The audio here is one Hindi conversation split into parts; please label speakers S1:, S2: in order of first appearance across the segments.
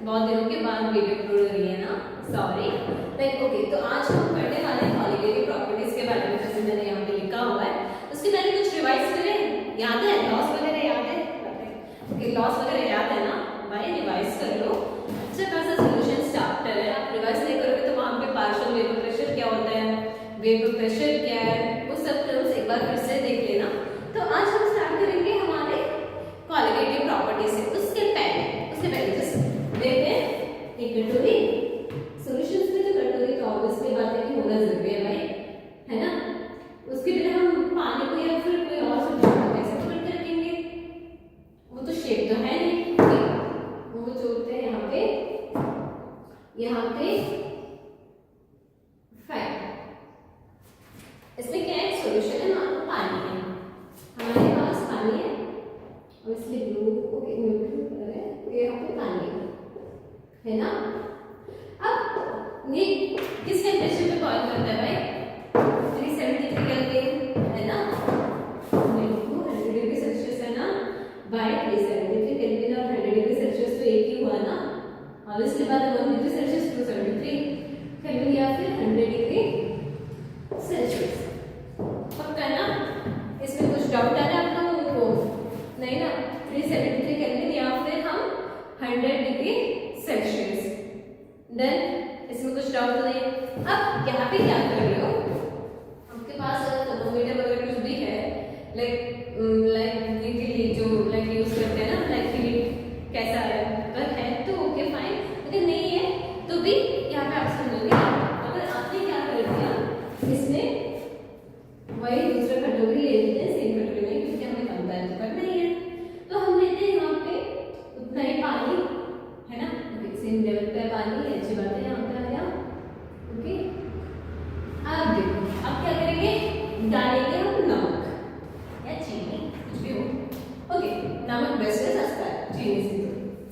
S1: बहुत दिनों के बाद वीडियो अपलोड हो रही है ना, सॉरी। लाइक ओके, तो आज हम पढ़ने वाले हैं क्वालिटेटिव प्रॉपर्टीज के बारे में, जैसे मैंने यहाँ पे लिखा हुआ है। उसके पहले कुछ रिवाइज करें, याद है लॉस वगैरह याद है? ओके, लॉस वगैरह याद है ना भाई, रिवाइज कर लो। अच्छा खासा सॉल्यूशन चैप्टर है, आप रिवाइज नहीं करोगे तो वहाँ पे पार्शियल वेपर प्रेशर क्या होता है, वेपर प्रेशर क्या है, वो सब टर्म्स एक बार फिर से देख लेना। तो आज हम स्टार्ट करेंगे हमारे क्वालिटेटिव प्रॉपर्टी से। उसके पहले जस्ट देखते हैं एक कटोरी, सॉल्यूशंस में तो कटोरी तो ऑब्वियसली बात है कि होना जरूरी है भाई, है ना। उसके बिना हम पानी को या फिर कोई और सॉल्यूशन कैसे पकड़ के रखेंगे, वो तो शेप तो है नहीं। वो जोड़ते हैं यहाँ पे फाइव। इसमें क्या है, सॉल्यूशन है, मान लो पानी है, हमारे पास पानी है और इसलिए ब्लू ओके न्यूट्रल कलर है, ये यहाँ पे पानी है ना। अब ये किस टेम्परेचर पे बॉईल करता है भाई, 373 केल्विन है ना, 100 डिग्री सेल्सियस है ना, बाय 373 केल्विन और 100 डिग्री सेल्सियस तो एक ही हुआ ना। अब इसके बाद 1 डिग्री सेल्सियस 273 केल्विन या फिर 100 डिग्री सेल्सियस, पक्का ना। इसमें कुछ डाउट आ रहा है आप लोगों को? नहीं ना, 373 केल्विन या फिर हम 100 डिग्री सेल्सियस। देन इसमें कुछ डाउट तो नहीं। अब यहाँ पे क्या कर रहे हो, आपके पास अगर थर्मोमीटर वगैरह कुछ भी है, लाइक के लिए जो लाइक यूज करते हैं ना, लाइक हीट कैसा है, अगर है तो ओके फाइन, अगर नहीं है तो भी यहाँ पे आप समझोगे। अगर आपने क्या कर दिया, इसमें वही दूसरा कटोरी ले लेते हैं, सेम कटोरी नहीं, क्योंकि हमें कंपेयर तो करना ही है, तो हम लेते हैं यहाँ पे उतना ही पानी, है ना, सेम लेवल पे पानी, अच्छी बात है। यहाँ पे आया ओके। अब देखो, अब क्या करेंगे, डालेंगे हम नमक या चीनी, कुछ भी हो, ओके। नमक बेस्ट है, सस्ता है चीनी से तो,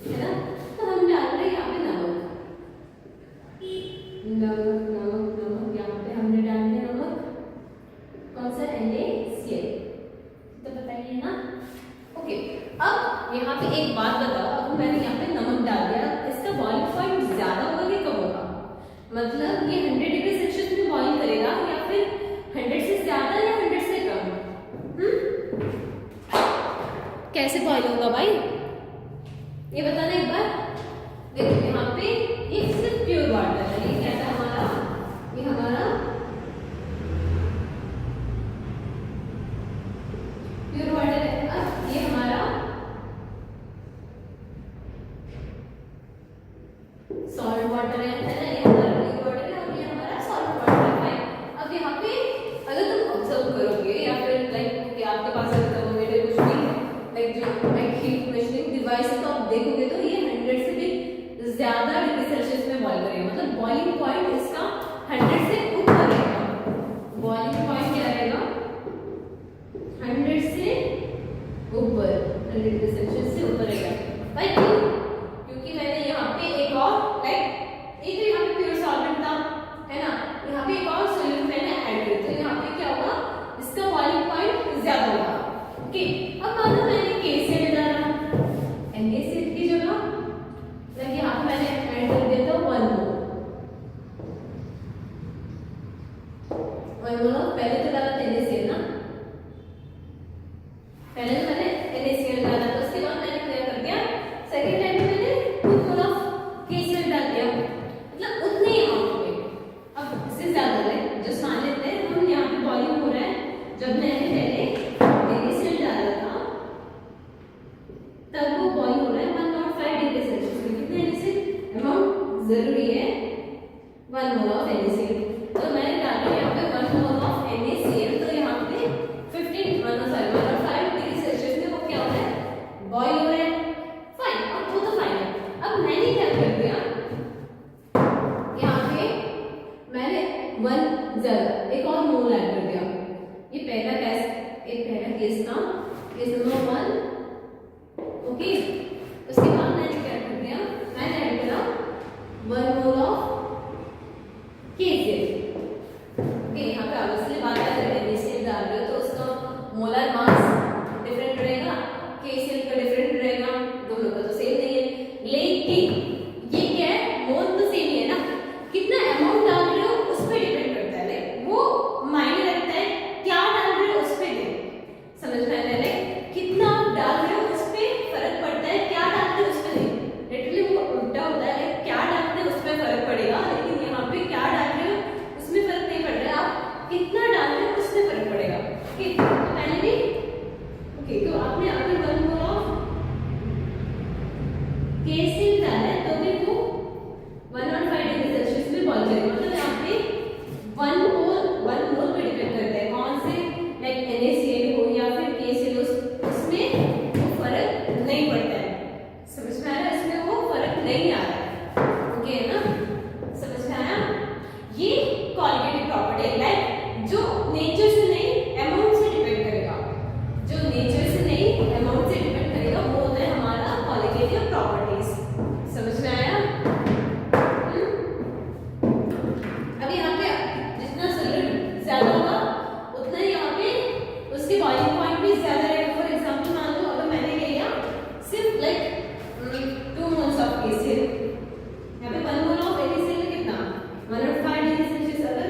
S1: है ना। तो हम डाल रहे हैं यहाँ पे नमक, यहाँ पे हमने डाल दिया नमक, कौन सा, NaCl, तो बताइए ना। ओके, अब यहाँ पे एक बात बताओ, अब मैंने यहाँ पे नमक डाल दिया, इसका बॉइलिंग पॉइंट ज्यादा होगा कि कम होगा, मतलब ये 100 डिग्री सेल्सियस में बॉइल करेगा या फिर 100 से ज्यादा या 100 से कम? कैसे बॉइल होगा भाई, ये बताना एक बार। देखो यहाँ पे ये सिर्फ प्योर वाटर है, ये क्या था हमारा, ये हमारा प्योर वाटर है। अब ये हमारा सॉल्ट वाटर है ना, ये हमारा प्योर वाटर है और ये हमारा सॉल्ट वाटर है। अब यहाँ पे अगर तुम ऑब्जर्व करोगे या फिर लाइक कि आपके पास अगर थर्मोमीटर कुछ भी है, लाइक जो लाइक हीट मेजरिंग डिवाइस है, तो आप देखोगे तो ये 100 से भी ज्यादा डिग्री सेल्सियस में बॉइल करेगा, मतलब बॉइलिंग पॉइंट इसका 100 से ऊपर रहेगा। बॉइलिंग पॉइंट क्या रहेगा, 100 से ऊपर, 100 डिग्री सेल्सियस से ऊपर रहेगा भाई। क्यों? क्योंकि मैंने यहाँ पे एक और लाइक एक तो यहाँ पे प्योर सॉल्वेंट था, है ना, यहाँ पे एक और सॉल्यूट मैंने ऐड किया, तो यहाँ पे क्या होगा, इसका बॉइलिंग पॉइंट ज्यादा होगा। ओके, अब मान लो मैंने KCl डाला, NaCl की जगह लाइक यहाँ पे मैंने ऐड कर दिया था 1 मोल, पहले तो डाला था NaCl ना, पहले तो मैंने NaCl डाला था, उसके बाद मैंने क्या कर दिया, सेकंड टाइम में मैंने 2 मोल ऑफ KCl डाल दिया, मतलब उतने ही अमाउंट पे। अब इससे ज्यादा है, जो मान लेते हैं हम यहाँ पे बॉइलिंग हो रहा है, जब मैंने पहले NaCl डाला था तब वो बॉइल हो रहा है 105 डिग्री सेल्सियस में, कितने NaCl अमाउंट जरूरी है, 1 मोल ऑफ NaCl, तो मैंने डाला यहाँ पे 1 मोल ऑफ NaCl, तो यहाँ पे 105 डिग्री सेल्सियस में वो क्या हो रहा है, बॉइल हो रहा है, फाइन। अब वो तो फाइन है। अब मैंने क्या कर दिया, यहाँ पे मैंने 1 ज्यादा एक और मोल ऐड कर दिया, ये पहला केस था, केस नंबर 1, ओके। उसके बाद मैंने क्या कर दिया, मैंने ऐड करा 1 मोल ऑफ KCl, ओके। यहाँ पे ऑब्वियसली बात है, अगर NaCl डाल रहे हो तो उसका मोलर मास डिफरेंट रहेगा, KCl का डिफरेंट रहेगा, दोनों का तो सेम नहीं है, लेकिन ओके, तो आपने अगर 1 मोल ऑफ केसिन डाला है तो भी वो 105 डिग्री सेल्सियस में पहुंच जाएगा। मतलब यहाँ पे 1 मोल पे डिपेंड करता है कौन से लाइक NaCl हो या फिर KCl उसमें वो फर्क नहीं पड़ता है। समझ में आ रहा है? इसमें वो फर्क नहीं आ रहा है। ओके है ना? समझ में आया? ये क्वालिटेटिव प्रॉपर्टी है, लाइक जो नेचर से नहीं अमाउंट से डिपेंड करेगा, जो नेचर से नहीं अमाउंट से डिपेंड करेगा वो होता है हमारा क्वालिटेटिव प्रॉपर्टीज। समझ में आया? अब यहाँ पे जितना सॉल्यूट ज्यादा होगा उतना ही यहाँ पे उसके बॉइलिंग पॉइंट भी ज्यादा रहेगा। फॉर एग्जांपल मान लो अगर मैंने ले लिया सिर्फ लाइक 2 मोल्स ऑफ केसिल, यहाँ पे 1 मोल ऑफ NaCl में कितना 105 डिग्री सेल्सियस, अगर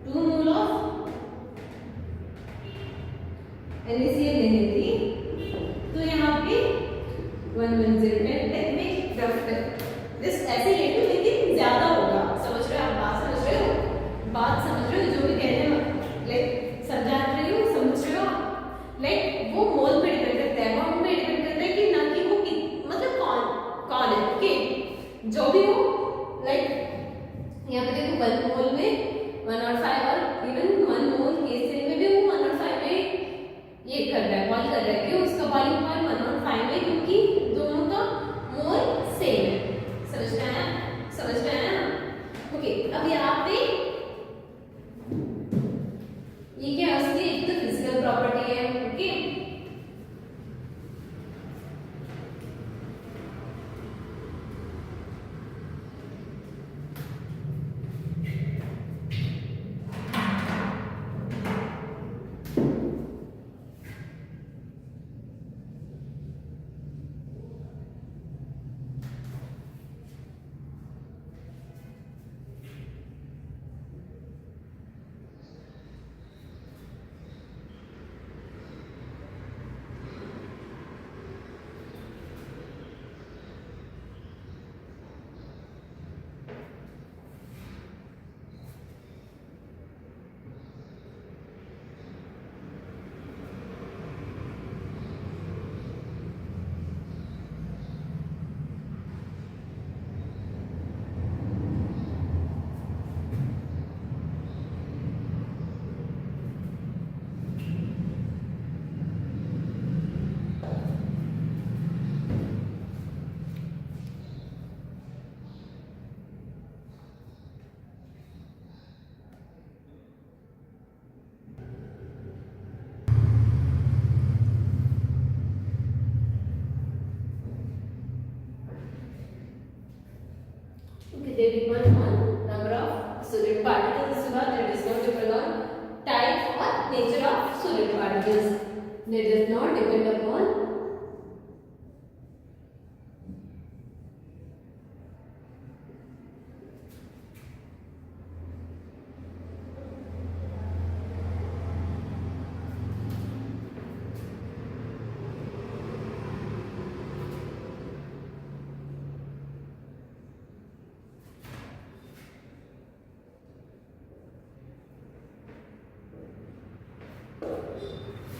S1: 2 मोल ऑफ NaCl लेने थी तो यहाँ पे 110 में दिस ऐसे ले लो लेकिन ज्यादा होगा। समझ रहे हो आप? बात समझ रहे हो? बात समझ रहे हो? जो भी कहने में लाइक समझा रही हो, समझ रहे हो? लाइक वो मोल पे डिपेंड करता है, अमाउंट पे डिपेंड करता है कि ना कि वो मतलब कौन है। ओके, जो भी हो लाइक यहाँ पे देखो 1 मोल में 105 और इवन 1 मोल केसिन में भी वो 105 में ये कर रहा है, बॉइल कर रहा है। क्यों? उसका बॉइलिंग पॉइंट 105 में, क्योंकि दोनों का मोल सेम है। समझ में आया? समझ में आया ना? ओके, अब यहाँ पे ये क्या है? उसकी एक तो फिजिकल प्रॉपर्टी है। Okay, they depend on number of solid particles, so that does not depend on type or nature of solid particles. They does not depend upon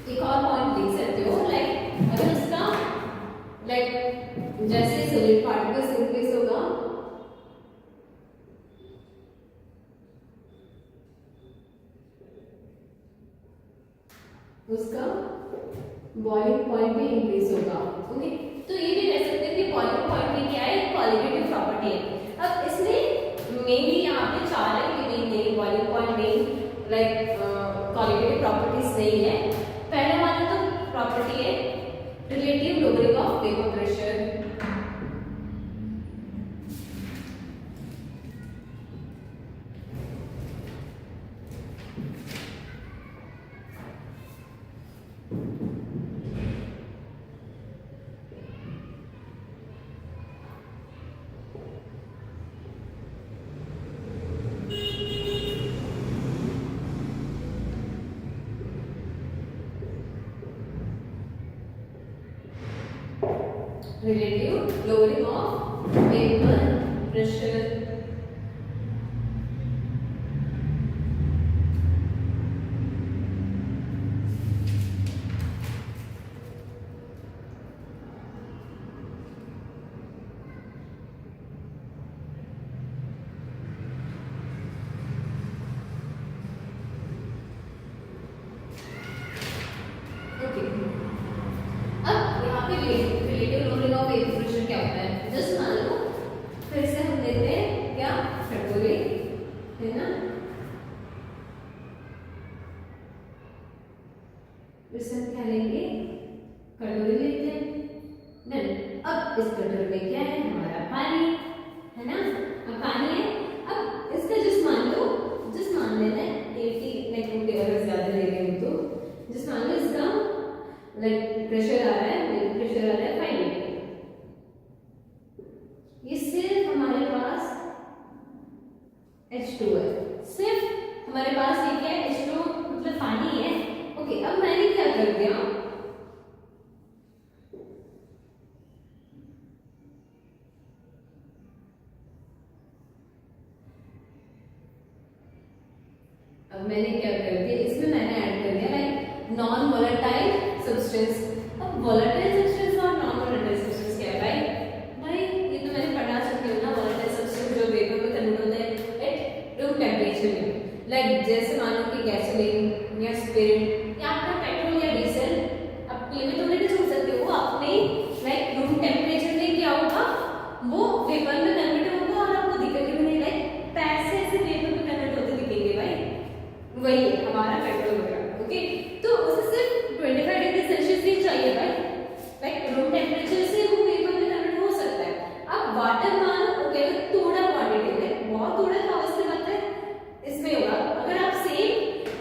S1: एक और पॉइंट लिख सकते हो लाइक अगर उसका लाइक जैसे सॉलिड पार्टिकल्स इंक्रीज होगा उसका बॉइलिंग पॉइंट भी इंक्रीज होगा। ओके, तो ये भी कह सकते हैं कि बॉइलिंग पॉइंट भी क्या है? क्वालिटेटिव प्रॉपर्टी है। अब इसमें मेनली यहाँ पे 4 है कि नहीं बॉइलिंग पॉइंट नहीं लाइक क्वालिटेटिव प्रॉपर्टीज नहीं है। पहला वाला तो प्रॉपर्टी है relative lowering of vapour pressure. Relative lowering of vapor pressure. इस कटोरे में क्या है, हमारा पानी है ना। अब पानी है, अब इसका जस्ट मान लो, जस्ट मान लेना है 80 लाइक अगर ज्यादा ले रहे हो तो जस्ट मान लो इसका लाइक प्रेशर आ रहा है, प्रेशर आ रहा है 580। ये सिर्फ हमारे पास H2 है, सिर्फ हमारे पास ये क्या है, H2 मतलब पानी है। ओके, अब मैंने क्या कर दिया, अब मैंने क्या कर दिया, इसमें मैंने ऐड कर दिया लाइक नॉन वोलेटाइल सब्सटेंस। अब वोलेटाइल सब्सटेंस और नॉन वोलेटाइल सब्सटेंस क्या है भाई ये तो मैंने पढ़ा चुकी हूँ ना। वोलेटाइल सब्सटेंस जो वेपर में कन्वर्ट होता है एट रूम टेम्परेचर में, लाइक जैसे मानो कि गैसोलीन या स्पिरिट या आपका पेट्रोल या डीजल, आप लिमिट होने नहीं छोड़ सकते हो, अपने लाइक रूम टेम्परेचर में क्या होगा, वो वेपर में कन्वर्ट होगा और आपको दिखेगा भी नहीं, लाइक पैसे ऐसे वेपर में कन्वर्ट होते दिखेंगे भाई, वही हमारा पेट्रोल वगैरह। ओके, तो उसे सिर्फ 25 डिग्री सेल्सियस ही चाहिए भाई, लाइक रूम टेम्परेचर से वो वेपर में कन्वर्ट हो सकता है। अब वाटर मानो ओके थोड़ा क्वांटिटी में, बहुत थोड़ा था उससे बात है इसमें होगा। अगर आप सेम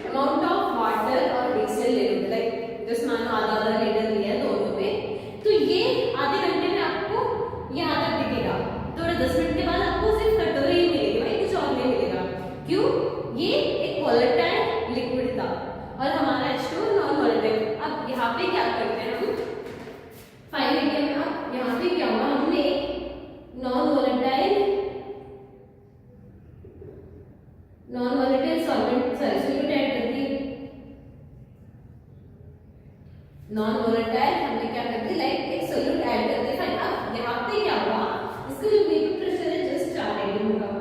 S1: अमाउंट ऑफ वाटर और डीजल ले लो, लाइक जस्ट मानो आधा आधा लीटर लिया दोनों में, तो ये आधे घंटे में आपको यहाँ तक दिखेगा, थोड़ा 10 मिनट के बाद आपको सिर्फ कटोरी ही मिलेगी भाई, कुछ और नहीं मिलेगा। क्यों, ये एक वोलेटाइल लिक्विड था और हमारा H2 नॉन वोलेटाइल। अब यहाँ पे क्या करते हैं हम 580 में, अब यहाँ पे क्या हुआ, हमने non volatile solvent solute add कर दी। नॉन वोलेटाइल हमने क्या कर दी, लाइक एक सॉल्यूट ऐड कर दिया। फाइन, अब यहाँ पे क्या हुआ, इसका जो वेपर प्रेशर है जस्ट 480 होगा।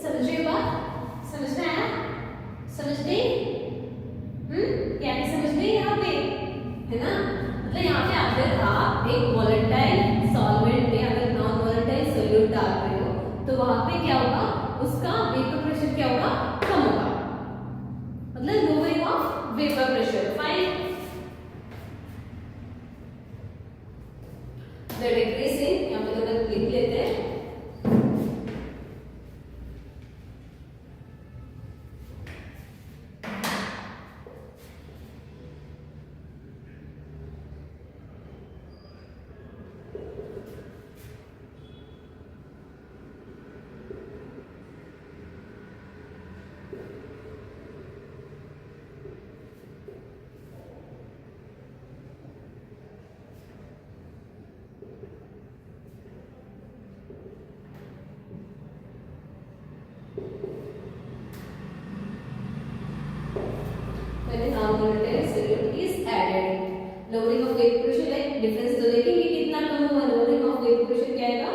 S1: समझ रहे हो बात, समझ में आया, समझ गई, क्या नहीं समझ गई यहाँ पे, है ना। मतलब यहाँ पे अगर आप एक वोलेटाइल सॉल्वेंट में अगर नॉन वोलेटाइल सॉल्यूट डाल रहे हो तो वहां पे क्या होगा, उसका वेपर प्रेशर क्या होगा, कम होगा, मतलब lowering of vapour pressure. Fine, the decreasing, यहाँ पे तो लिख लेते हैं, when a non-volatile solute is added, lowering of vapor pressure, like difference तो देखेंगे कितना कम हुआ, lowering of vapor pressure क्या आएगा,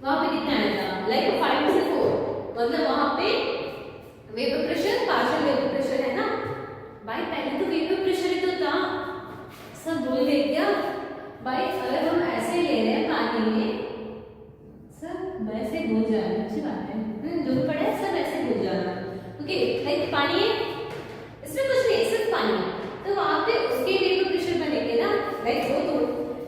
S1: वहां पे कितना आएगा, लाइक 5 से 4, मतलब वहां पे vapour pressure partial vapour pressure है ना भाई, पहले तो वेपर प्रेशर ही तो था, सब भूल गए क्या भाई। अगर हम ऐसे ले रहे हैं पानी में, सब वैसे भूल जाना, अच्छी बात है, जो पढ़े सब ऐसे भूल जाना। ओके, लाइक पानी है, इसमें कुछ नहीं, सिर्फ पानी, तो वहां पे उसके वेपर प्रेशर बनेंगे ना, लाइक वो तो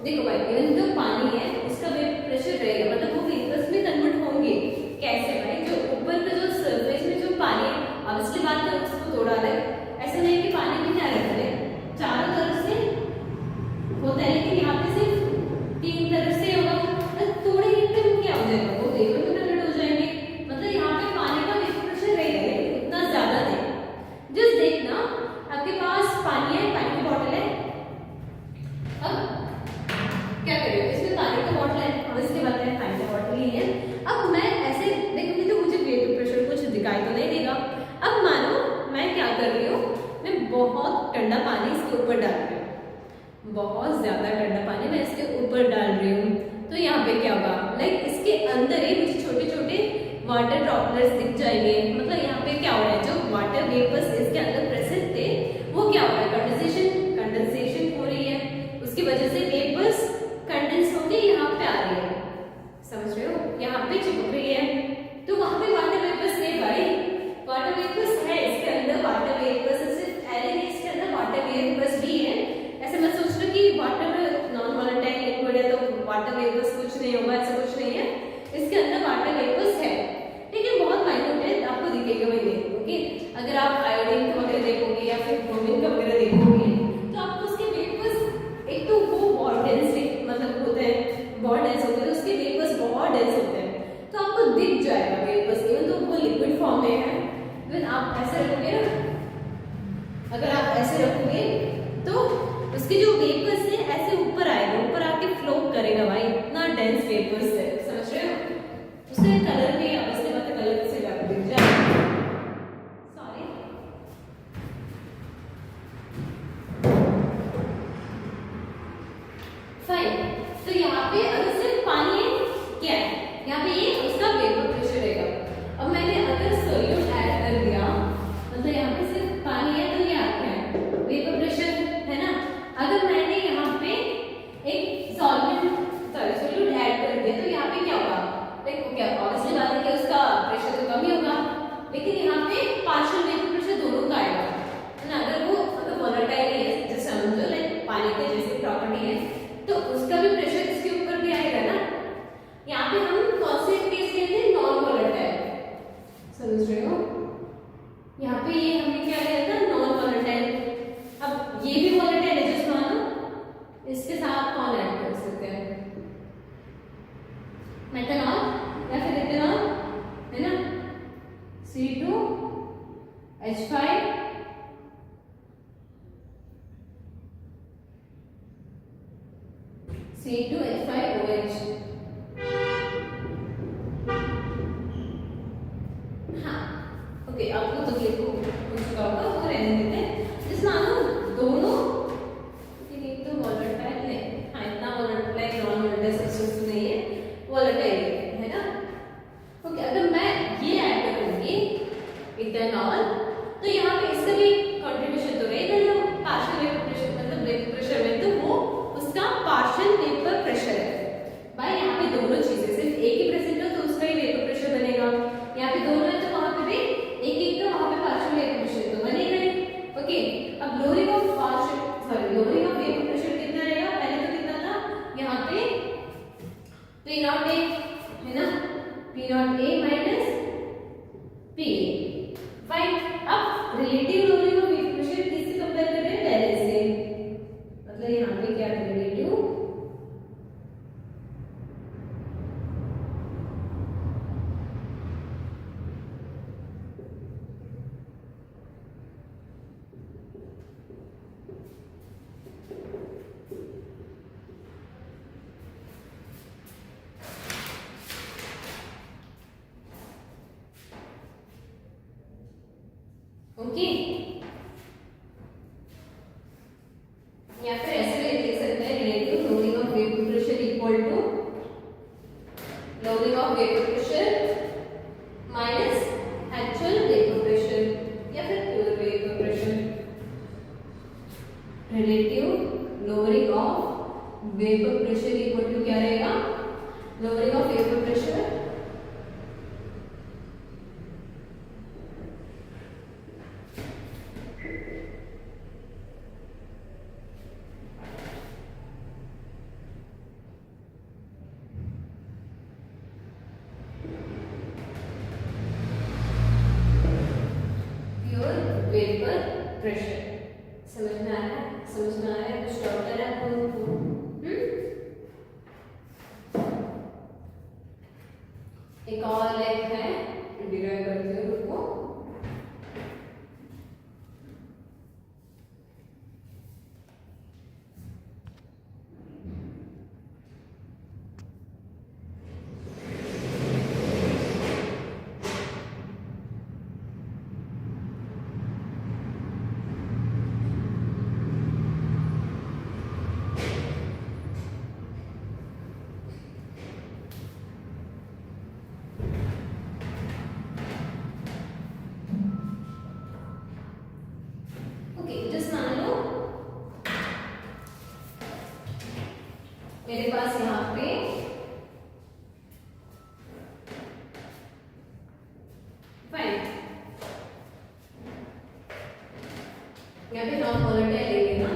S1: देखो भाई, इवन जो पानी है उसका वेपर प्रेशर रहेगा, मतलब वो वेपर्स में कन्वर्ट होंगे। कैसे भाई, जो ऊपर का जो सरफेस में जो पानी है, अब इसलिए बात करें उसको थोड़ा अलग, ऐसा नहीं कि पानी भी ना रहता है, चारों तरफ से होता है, लेकिन यहाँ पे सिर्फ 3 तरफ से होगा, थोड़े ही में क्या हो जाएगा, वो वेपर में कन्वर्ट हो जाएंगे, मतलब यहाँ पे पानी का वेपर प्रेशर रहेगा लेकिन उतना ज्यादा नहीं। जस्ट देखना, आपके पास पानी है, पानी की बॉटल है, अब क्या करें, इसमें पानी का बॉटल है, अब इसके बाद में पानी का बॉटल ही है। अब मैं ऐसे देखूंगी तो मुझे वेपर प्रेशर कुछ दिखाई तो नहीं देगा। अब मानो मैं क्या कर रही हूँ, मैं बहुत ठंडा पानी इसके ऊपर डाल रही हूँ, बहुत ज्यादा ठंडा पानी मैं इसके ऊपर डाल रही हूँ, तो यहाँ पे क्या होगा, लाइक इसके अंदर ही मुझे छोटे छोटे वाटर ड्रॉपलेट्स दिख जाएंगे, मतलब यहाँ पे क्या हो रहा है, जो वाटर वेपर्स इसके अंदर प्रेजेंट थे वो क्या हो रहा है, कंडेंसेशन हो रही है, उसकी वजह से वेपर्स कंडेंस होके यहाँ पे आ रही है, समझ रहे हो, यहाँ पे चिपक रही है, तो वहां पे वाटर वेपर्स है भाई, वाटर वेपर्स है इसके फॉर्म में है, तो आप ऐसे रखोगे ना, अगर आप ऐसे रखोगे तो उसके जो वेपर्स है ऐसे ऊपर आएगा, ऊपर आके फ्लो करेगा भाई, इतना डेंस वेपर्स है, समझ रहे हो? उसका कलर भी ऑब्वियसली बात है, कलर से व्यापक दिख जाए, सॉरी फाइन। तो यहाँ पे अगर सिर्फ पानी है, क्या है यहाँ पे, ये उसका वेपर प्रेशर रहेगा। अब मैंने अगर सोल्यूट ऐड कर दिया, मतलब यहाँ पे सिर्फ पानी है, तो ये क्या है, वेपर प्रेशर है ना। अगर मैंने यहाँ पे एक सोल्यूट ऐड कर दिया, तो यहाँ पे क्या होगा, देखो क्या ऑब्वियसली बात है कि उसका प्रेशर तो कम ही होगा, लेकिन यहाँ पे पार्शियल वेपर प्रेशर दोनों का आएगा, है ना। अगर वोलेटाइल है, जैसे समझो लाइक पानी के जैसे प्रॉपर्टी है, तो उसका भी प्रेशर इसके ऊपर भी आएगा ना। यहाँ पे हम कौन से केस लेते हैं, नॉन वोलेटाइल, समझ रहे हो? यहाँ पे ये हमने क्या लिया था, नॉन वोलेटाइल। अब ये भी वोलेटाइल है, जैसे मानो इसके साथ कौन ऐड कर सकते हैं, मेथनॉल या फिर इथेनॉल, है ना, C2H5 C2H5OH। हाँ ओके, आपको तो देखो कुछ चुका होगा, वो रहने देते हैं। जिस मानो दोनों, एक तो वोलेटाइल है, हाँ इतना वोलेटाइल नॉन वोलेटाइल सब्सटेंस नहीं है, वोलेटाइल है ना। ओके, अगर मैं ये ऐड करूंगी इथेनॉल, तो यहाँ पे इसका भी कंट्रीब्यूशन तो रहेगा ना, पार्शियल वेपर प्रेशर, मतलब वेपर प्रेशर में, तो वो उसका पार्शियल वेपर प्रेशर है भाई। यहाँ पे दोनों चीजें, सिर्फ एक ही प्रेजेंट हो तो उसका ही वेपर प्रेशर बनेगा, यहाँ पे दोनों है तो वहां पे भी एक एक, तो वहां पे पार्शियल वेपर प्रेशर तो बनेगा ही। ओके, अब लोअरिंग ऑफ वेपर प्रेशर कितना रहेगा, पहले तो कितना था यहाँ पे P0A है ना, P0A माइनस P, फाइन। अब relative lowering of vapour pressure किससे कंपेयर कर रहे हैं, पहले से, मतलब यहाँ पे क्या है, रिलेटिव ओके, या फिर ऐसे भी लिख सकते हैं, relative lowering of vapour pressure equal to lowering of vapour pressure minus actual vapour pressure या फिर pure vapour pressure. Relative lowering of vapour pressure equal to क्या रहेगा, lowering of vapour pressure vapour pressure. समझ में आ रहा है, समझ में आ रहा है, कुछ डाउट है आपको? एक और लेग है, डिराइव करते हैं उसको। मेरे पास यहाँ पे फाइन, यहाँ पे नॉन वोलेटाइल लेंगे ना,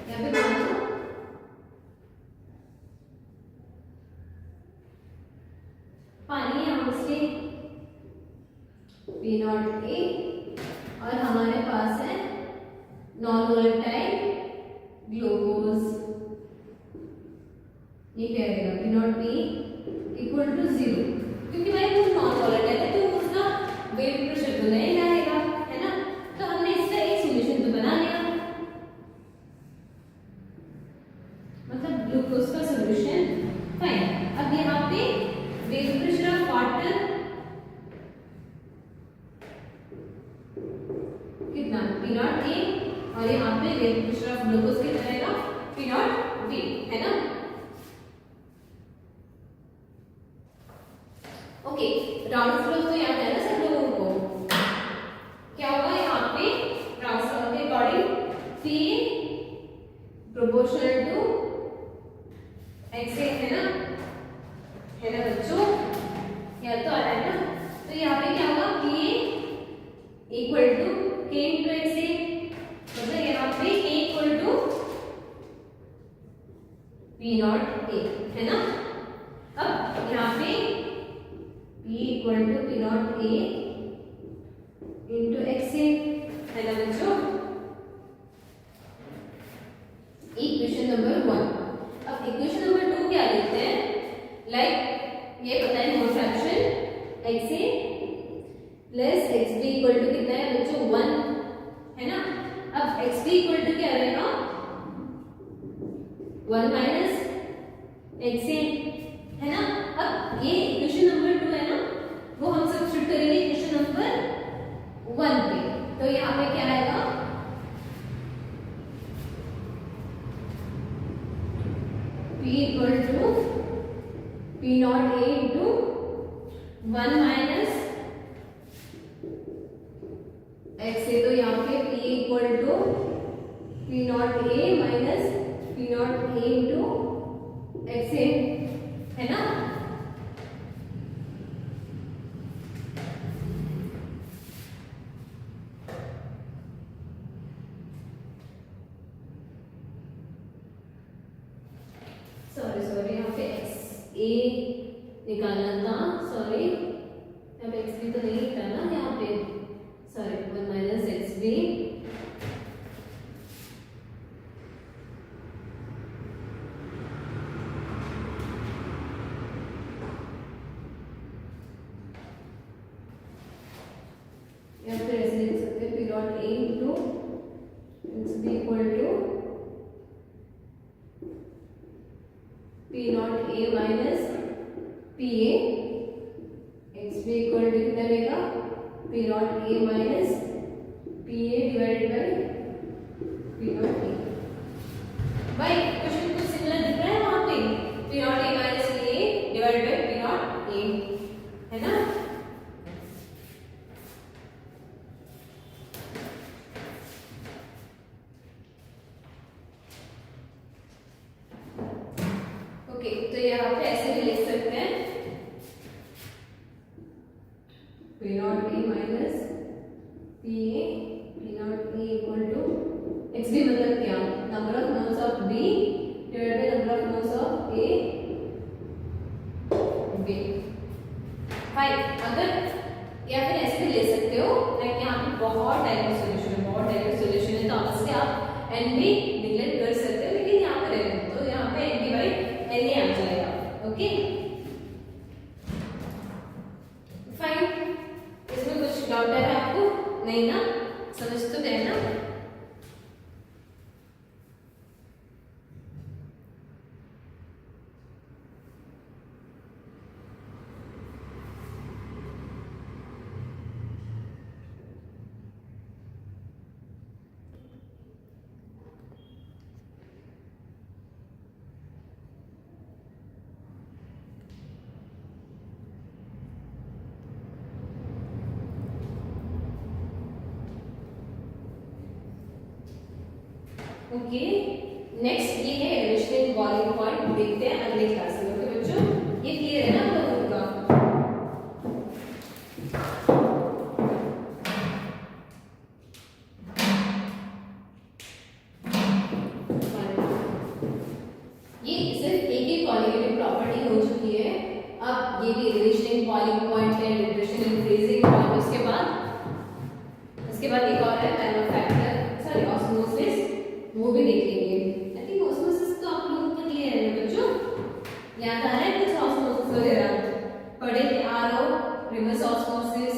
S1: यहाँ पे मान लो पानी है हमसे P0A, और हमारे पास है नॉन वोलेटाइल ग्लूकोज। ये क्या रहेगा, P0B इक्वल टू 0, क्योंकि भाई वो नॉन वोलेटाइल है तो उसका वेपर पी नॉट ए, और यहाँ पे दूसरा ग्लूकोज कितना रहेगा, पी नॉट बी, है ना। ओके, राउंड फ्लो तो याद है ना सब लोगों को। क्या होगा यहाँ पे राउंड फ्लो के according P proportional to X है ना बच्चों, या तो आ रहा है ना। तो यहाँ पे क्या होगा, P equal to K into X A, मतलब यहाँ पे A equal to P not A, है ना। अब यहाँ पे P equal to P not A into X A, है ना बच्चों। Equation number 1। अब इक्वेशन नंबर 2 क्या लिखते हैं, लाइक ये पता है mole fraction X A plus X B equal to कितना है बच्चों 1, है ना। अब एक्स बी इक्वल टू क्या रहेगा 1 माइनस एक्स ए, है ना। अब ये इक्वेशन नंबर 2 है ना, वो हम सब्स्टिट्यूट करेंगे इक्वेशन नंबर 1 पे। तो यहाँ पे क्या आएगा, P equal to P not A into 1 minus X A, तो यहाँ पे P equal to P not A minus P not A into X A, है ना। सॉरी यहाँ पे एक्स ए निकालना था, सॉरी यहाँ पे एक्स बी तो नहीं निकालना यहाँ पे, सॉरी 1 माइनस एक्स बी या फिर ऐसे लिख सकते हैं P not A into X B equal to P not A minus P A, X B equal to कितना रहेगा P not A minus P A divided by P not A. भाई क्वेश्चन कुछ सिमिलर दिख रहा है वहां पे, P not A minus P A divided by P not A, है ना। तो यहाँ पे ऐसे भी लिख सकते हैं P not A minus P not A equal to X B, मतलब क्या, number of moles of B divided by number of moles of A B. भाई अगर या फिर ऐसे भी ले सकते हो, लाइक यहाँ पे बहुत डायरेक्ट सॉल्यूशन है, तो आपसे आप एन बी निगलेक्ट कर सकते हो, लेकिन यहाँ पे रहने दो, तो यहाँ पे N B by N A आ जाएगा। ओके फाइन, इसमें कुछ डाउट है आपको, नहीं ना, समझ तो गए ना। ओके नेक्स्ट ये है एडिशनल बॉइलिंग पॉइंट, देखते हैं अगले क्लास में। ओके बच्चों, ये क्लियर है ना आप लोगों का। ये सिर्फ एक ही कॉलिगेटिव प्रॉपर्टी हो चुकी है, अब ये भी एडिशनल बॉइलिंग पॉइंट है, एडिशनल फ्रीजिंग पॉइंट, उसके बाद एक और है टाइम फैक्टर, सॉरी ऑस्मोसिस, वो भी देख लेंगे। आई थिंक ऑस्मोसिस तो आप लोगों को क्लियर है बच्चों, याद आ रहा है कुछ ऑस्मोसिस वगैरह पढ़े थे, आरओ, रिवर्स ऑस्मोसिस,